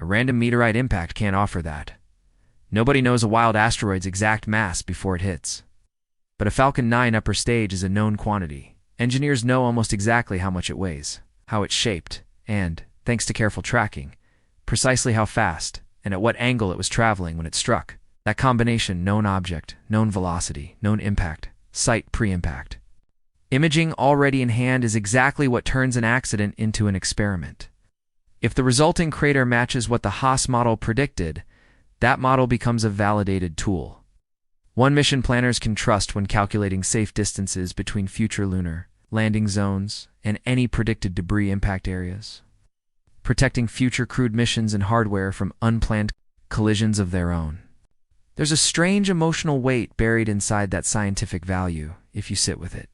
A random meteorite impact can't offer that. Nobody knows a wild asteroid's exact mass before it hits. But a Falcon 9 upper stage is a known quantity. Engineers know almost exactly how much it weighs, how it's shaped, and, thanks to careful tracking, precisely how fast and at what angle it was traveling when it struck. That combination, known object, known velocity, known impact, site pre-impact. Imaging already in hand is exactly what turns an accident into an experiment. If the resulting crater matches what the Haas model predicted, that model becomes a validated tool. One mission planners can trust when calculating safe distances between future lunar landing zones and any predicted debris impact areas, protecting future crewed missions and hardware from unplanned collisions of their own. There's a strange emotional weight buried inside that scientific value, if you sit with it.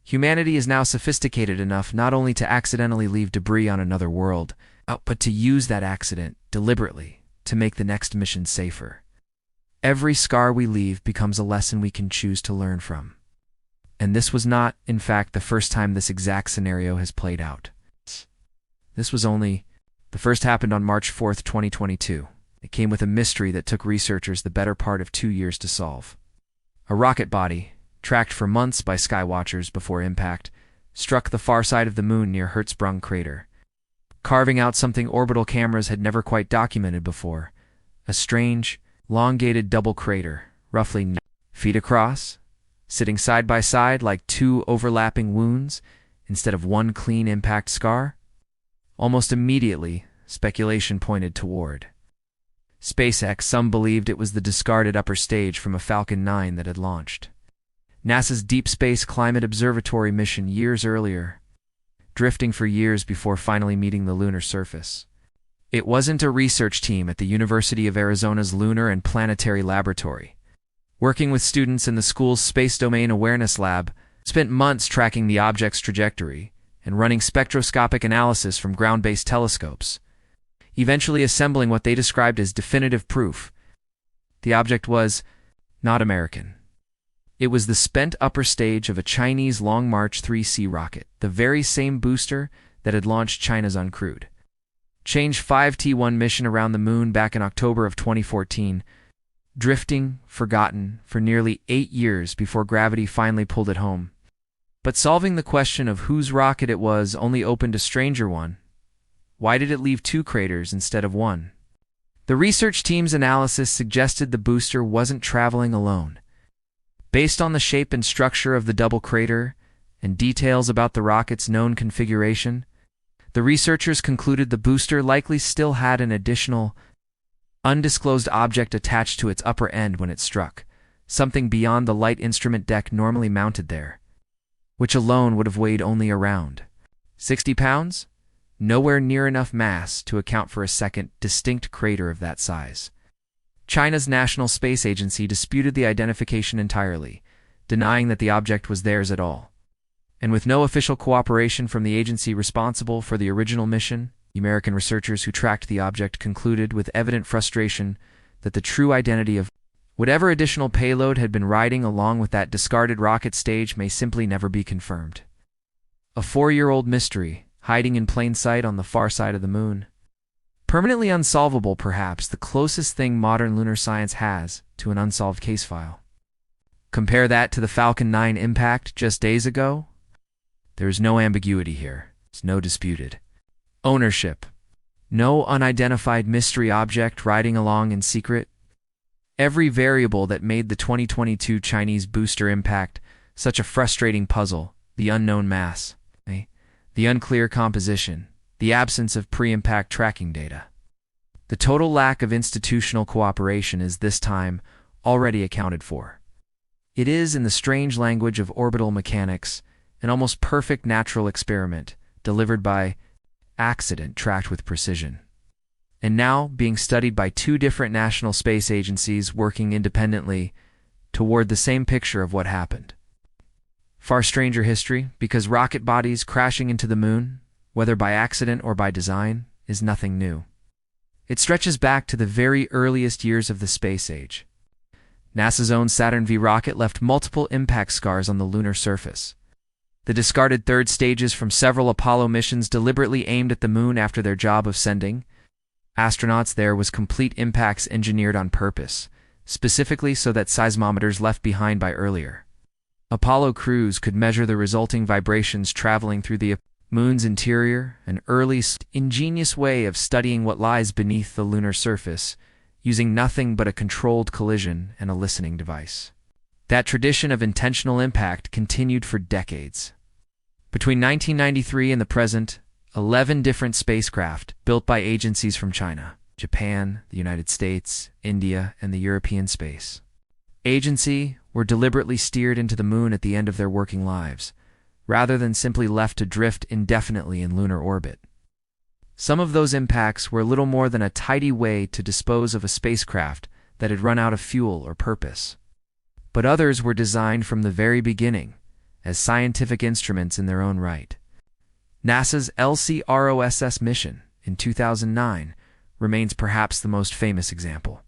Humanity is now sophisticated enough not only to accidentally leave debris on another world, but to use that accident deliberately to make the next mission safer. Every scar we leave becomes a lesson we can choose to learn from. And this was not, in fact, the first time this exact scenario has played out. This was only the first happened on March 4th, 2022. It came with a mystery that took researchers the better part of 2 years to solve. A rocket body, tracked for months by skywatchers before impact, struck the far side of the moon near Hertzsprung crater, carving out something orbital cameras had never quite documented before: a strange, elongated double crater, roughly 9 feet across, sitting side by side like two overlapping wounds instead of one clean impact scar. Almost immediately, speculation pointed toward SpaceX. Some believed it was the discarded upper stage from a Falcon 9 that had launched NASA's Deep Space Climate Observatory mission years earlier, drifting for years before finally meeting the lunar surface. It wasn't a research team at the University of Arizona's Lunar and Planetary Laboratory, working with students in the school's Space Domain Awareness Lab, spent months tracking the object's trajectory and running spectroscopic analysis from ground-based telescopes, eventually assembling what they described as definitive proof. The object was not American. It was the spent upper stage of a Chinese Long March 3C rocket, the very same booster that had launched China's uncrewed Change 5T1 mission around the moon back in October of 2014, drifting, forgotten, for nearly 8 years before gravity finally pulled it home. But solving the question of whose rocket it was only opened a stranger one. Why did it leave 2 craters instead of 1? The research team's analysis suggested the booster wasn't traveling alone. Based on the shape and structure of the double crater and details about the rocket's known configuration, the researchers concluded the booster likely still had an additional, undisclosed object attached to its upper end when it struck, something beyond the light instrument deck normally mounted there, which alone would have weighed only around 60 pounds? Nowhere near enough mass to account for a second, distinct crater of that size. China's National Space Agency disputed the identification entirely, denying that the object was theirs at all. And with no official cooperation from the agency responsible for the original mission, the American researchers who tracked the object concluded with evident frustration that the true identity of whatever additional payload had been riding along with that discarded rocket stage may simply never be confirmed. A 4-year-old mystery, hiding in plain sight on the far side of the moon. Permanently unsolvable, perhaps the closest thing modern lunar science has to an unsolved case file. Compare that to the Falcon 9 impact just days ago. There is no ambiguity here. It's no disputed ownership. No unidentified mystery object riding along in secret. Every variable that made the 2022 Chinese booster impact such a frustrating puzzle: the unknown mass, the unclear composition, the absence of pre-impact tracking data. The total lack of institutional cooperation is this time already accounted for. It is, in the strange language of orbital mechanics, an almost perfect natural experiment delivered by accident tracked with precision, and now being studied by 2 different national space agencies working independently toward the same picture of what happened. Far stranger history, because rocket bodies crashing into the moon, whether by accident or by design, is nothing new. It stretches back to the very earliest years of the space age. NASA's own Saturn V rocket left multiple impact scars on the lunar surface. The discarded third stages from several Apollo missions deliberately aimed at the moon after their job of sending Astronauts there was complete impacts engineered on purpose, specifically so that seismometers left behind by earlier Apollo crews could measure the resulting vibrations traveling through the moon's interior, an early, ingenious way of studying what lies beneath the lunar surface, using nothing but a controlled collision and a listening device. That tradition of intentional impact continued for decades. Between 1993 and the present, 11 different spacecraft, built by agencies from China, Japan, the United States, India, and the European Space Agency, were deliberately steered into the moon at the end of their working lives, rather than simply left to drift indefinitely in lunar orbit. Some of those impacts were little more than a tidy way to dispose of a spacecraft that had run out of fuel or purpose. But others were designed from the very beginning as scientific instruments in their own right. NASA's LCROSS mission in 2009 remains perhaps the most famous example.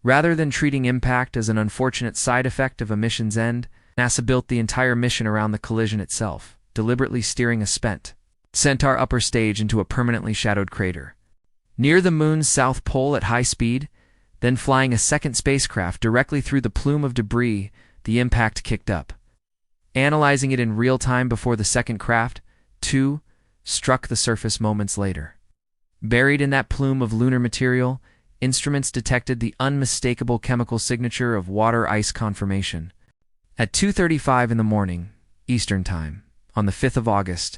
Rather than treating impact as an unfortunate side effect of a mission's end, NASA built the entire mission around the collision itself, deliberately steering a spent Centaur upper stage into a permanently shadowed crater near the moon's south pole at high speed, then flying a second spacecraft directly through the plume of debris the impact kicked up. Analyzing it in real time before the second craft, too, struck the surface moments later. Buried in that plume of lunar material, instruments detected the unmistakable chemical signature of water-ice conformation. At 2:35 in the morning, Eastern Time, on the 5th of August,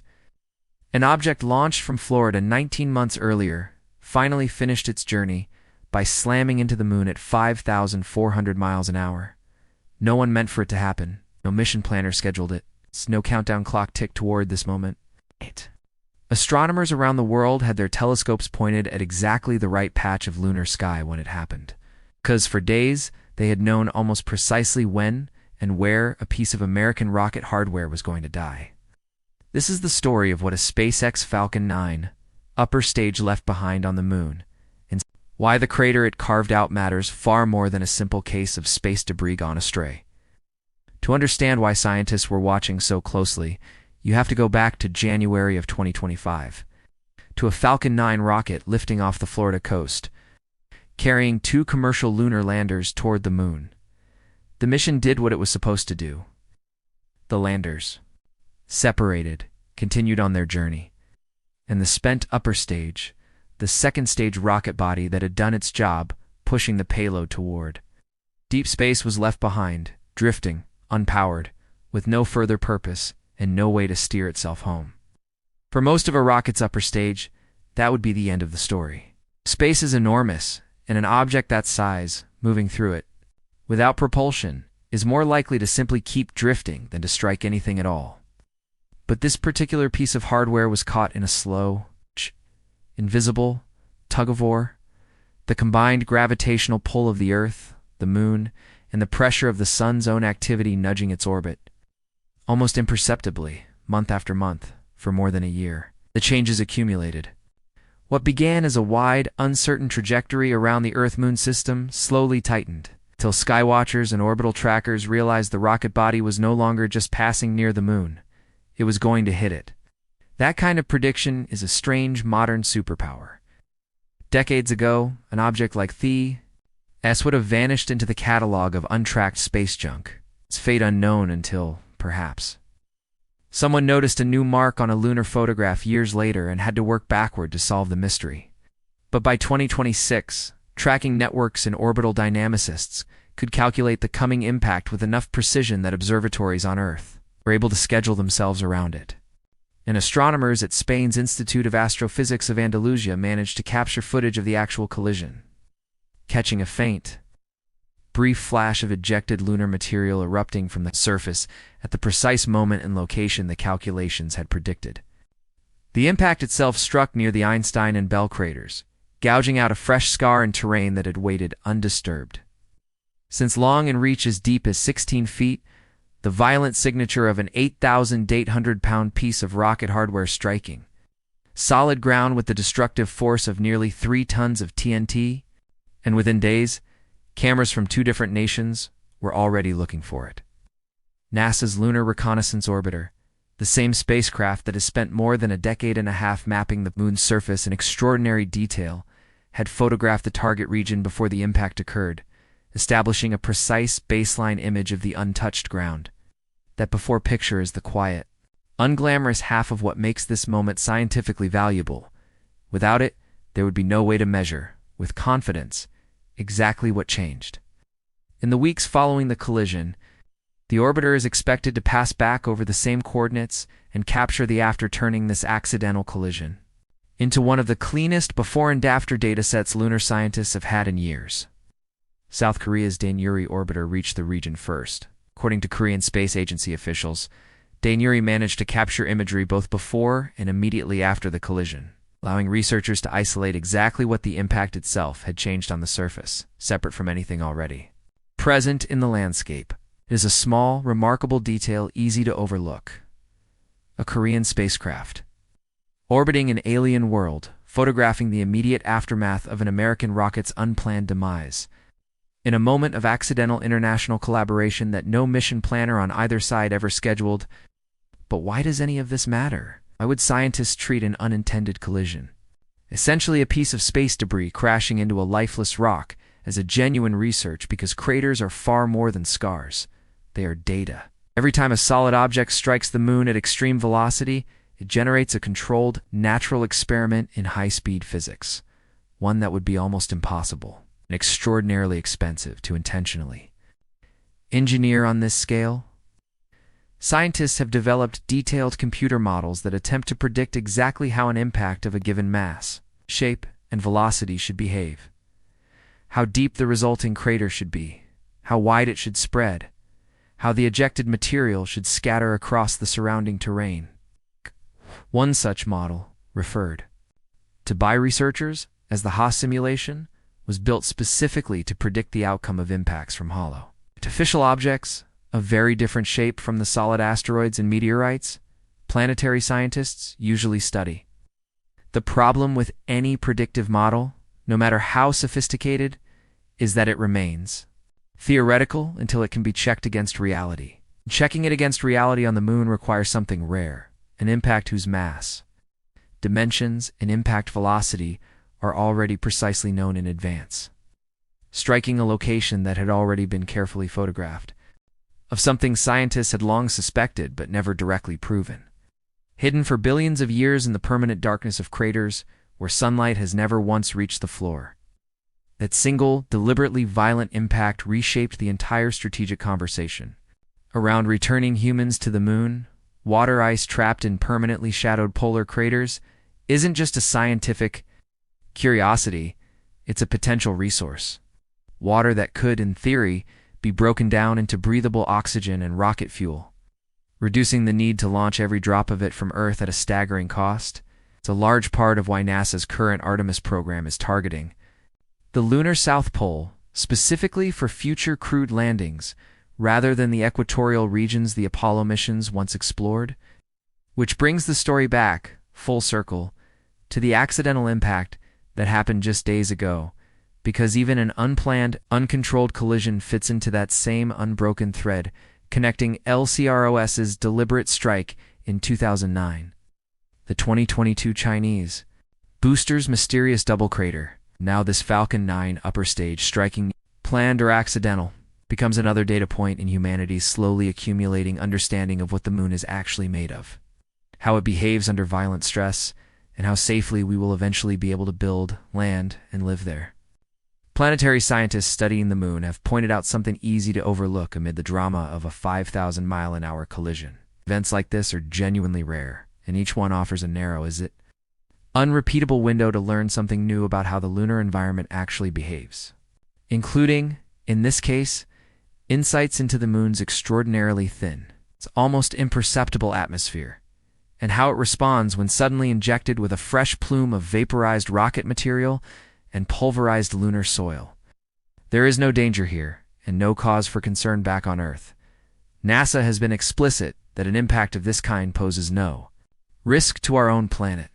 an object launched from Florida 19 months earlier finally finished its journey by slamming into the moon at 5,400 miles an hour. No one meant for it to happen. No mission planner scheduled it. No countdown clock ticked toward this moment. Astronomers around the world had their telescopes pointed at exactly the right patch of lunar sky when it happened, because for days they had known almost precisely when and where a piece of American rocket hardware was going to die. This is the story of what a SpaceX Falcon 9 upper stage left behind on the moon, and why the crater it carved out matters far more than a simple case of space debris gone astray. To understand why scientists were watching so closely, you have to go back to January of 2025, to a Falcon 9 rocket lifting off the Florida coast, carrying 2 commercial lunar landers toward the moon. The mission did what it was supposed to do. The landers, separated, continued on their journey, and the spent upper stage, the second stage rocket body that had done its job, pushing the payload toward deep space, was left behind, drifting, unpowered, with no further purpose and no way to steer itself home. For most of a rocket's upper stage, that would be the end of the story. Space is enormous, and an object that size, moving through it, without propulsion, is more likely to simply keep drifting than to strike anything at all. But this particular piece of hardware was caught in a slow, invisible tug-of-war. The combined gravitational pull of the Earth, the Moon, and the pressure of the Sun's own activity nudging its orbit. Almost imperceptibly, month after month, for more than a year, the changes accumulated. What began as a wide, uncertain trajectory around the Earth-Moon system slowly tightened, till skywatchers and orbital trackers realized the rocket body was no longer just passing near the moon. It was going to hit it. That kind of prediction is a strange modern superpower. Decades ago, an object like the S would have vanished into the catalog of untracked space junk, its fate unknown until, perhaps, someone noticed a new mark on a lunar photograph years later and had to work backward to solve the mystery. But by 2026, tracking networks and orbital dynamicists could calculate the coming impact with enough precision that observatories on Earth were able to schedule themselves around it. And astronomers at Spain's Institute of Astrophysics of Andalusia managed to capture footage of the actual collision, catching a faint, brief flash of ejected lunar material erupting from the surface at the precise moment and location the calculations had predicted. The impact itself struck near the Einstein and Bell craters, gouging out a fresh scar in terrain that had waited undisturbed. Since long and reach as deep as 16 feet, the violent signature of an 8,800-pound piece of rocket hardware striking solid ground with the destructive force of nearly 3 tons of TNT, and within days, cameras from 2 different nations were already looking for it. NASA's Lunar Reconnaissance Orbiter, the same spacecraft that has spent more than a decade and a half mapping the moon's surface in extraordinary detail, had photographed the target region before the impact occurred, establishing a precise baseline image of the untouched ground. That before picture is the quiet, unglamorous half of what makes this moment scientifically valuable. Without it, there would be no way to measure, with confidence, exactly what changed. In the weeks following the collision, the orbiter is expected to pass back over the same coordinates and capture the after-turning this accidental collision into one of the cleanest before and after datasets lunar scientists have had in years. South Korea's Daenyuri orbiter reached the region first. According to Korean Space Agency officials, Daenyuri managed to capture imagery both before and immediately after the collision, allowing researchers to isolate exactly what the impact itself had changed on the surface, separate from anything already present in the landscape. It is a small, remarkable detail easy to overlook. A Korean spacecraft orbiting an alien world, photographing the immediate aftermath of an American rocket's unplanned demise. In a moment of accidental international collaboration that no mission planner on either side ever scheduled. But why does any of this matter? Why would scientists treat an unintended collision, essentially a piece of space debris crashing into a lifeless rock, as a genuine research? Because craters are far more than scars. They are data. Every time a solid object strikes the moon at extreme velocity, it generates a controlled, natural experiment in high-speed physics, one that would be almost impossible and extraordinarily expensive to intentionally engineer on this scale. Scientists have developed detailed computer models that attempt to predict exactly how an impact of a given mass, shape, and velocity should behave, how deep the resulting crater should be, how wide it should spread, how the ejected material should scatter across the surrounding terrain. One such model, referred to by researchers as the Haas simulation, was built specifically to predict the outcome of impacts from hollow, artificial objects of very different shape from the solid asteroids and meteorites planetary scientists usually study. The problem with any predictive model, no matter how sophisticated, is that it remains theoretical until it can be checked against reality. Checking it against reality on the moon requires something rare, an impact whose mass, dimensions, and impact velocity are already precisely known in advance. Striking a location that had already been carefully photographed, of something scientists had long suspected but never directly proven. Hidden for billions of years in the permanent darkness of craters, where sunlight has never once reached the floor. That single, deliberately violent impact reshaped the entire strategic conversation around returning humans to the moon. Water ice trapped in permanently shadowed polar craters isn't just a scientific curiosity, it's a potential resource. Water that could, in theory, be broken down into breathable oxygen and rocket fuel, reducing the need to launch every drop of it from Earth at a staggering cost. It's a large part of why NASA's current Artemis program is targeting the lunar South Pole, specifically for future crewed landings, rather than the equatorial regions the Apollo missions once explored. Which brings the story back, full circle, to the accidental impact that happened just days ago, because even an unplanned, uncontrolled collision fits into that same unbroken thread, connecting LCROS's deliberate strike in 2009. The 2022 Chinese booster's mysterious double crater, now this Falcon 9 upper stage striking, planned or accidental, becomes another data point in humanity's slowly accumulating understanding of what the moon is actually made of, how it behaves under violent stress, and how safely we will eventually be able to build, land, and live there. Planetary scientists studying the moon have pointed out something easy to overlook amid the drama of a 5,000-mile-an-hour collision. Events like this are genuinely rare, and each one offers a narrow, unrepeatable window to learn something new about how the lunar environment actually behaves, including, in this case, insights into the moon's extraordinarily thin, it's almost imperceptible atmosphere, and how it responds when suddenly injected with a fresh plume of vaporized rocket material and pulverized lunar soil. There is no danger here, and no cause for concern back on Earth. NASA has been explicit that an impact of this kind poses no risk to our own planet.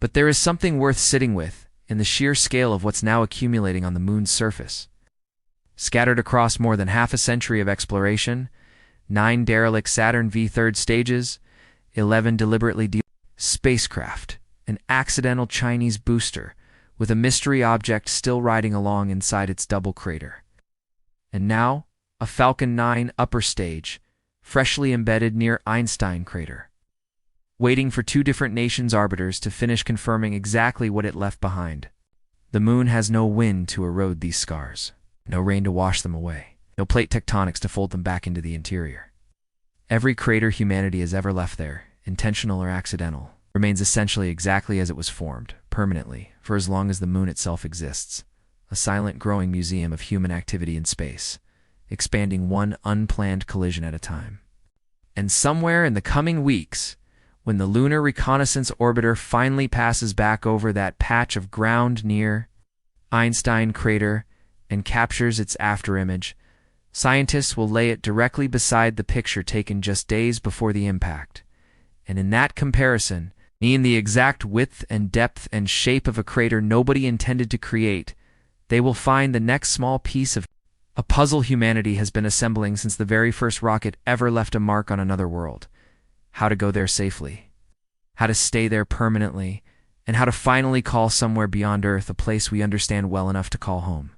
But there is something worth sitting with in the sheer scale of what's now accumulating on the moon's surface. Scattered across more than half a century of exploration, 9 derelict Saturn V third stages, 11 deliberately spacecraft, an accidental Chinese booster, with a mystery object still riding along inside its double crater. And now, a Falcon 9 upper stage, freshly embedded near Einstein crater, waiting for two different nations' arbiters to finish confirming exactly what it left behind. The moon has no wind to erode these scars, no rain to wash them away, no plate tectonics to fold them back into the interior. Every crater humanity has ever left there, intentional or accidental, remains essentially exactly as it was formed, permanently, for as long as the moon itself exists, a silent growing museum of human activity in space, expanding one unplanned collision at a time. And somewhere in the coming weeks, when the Lunar Reconnaissance Orbiter finally passes back over that patch of ground near Einstein crater and captures its afterimage, scientists will lay it directly beside the picture taken just days before the impact. And in that comparison, mean the exact width and depth and shape of a crater nobody intended to create, they will find the next small piece of a puzzle humanity has been assembling since the very first rocket ever left a mark on another world. How to go there safely, how to stay there permanently, and how to finally call somewhere beyond Earth a place we understand well enough to call home.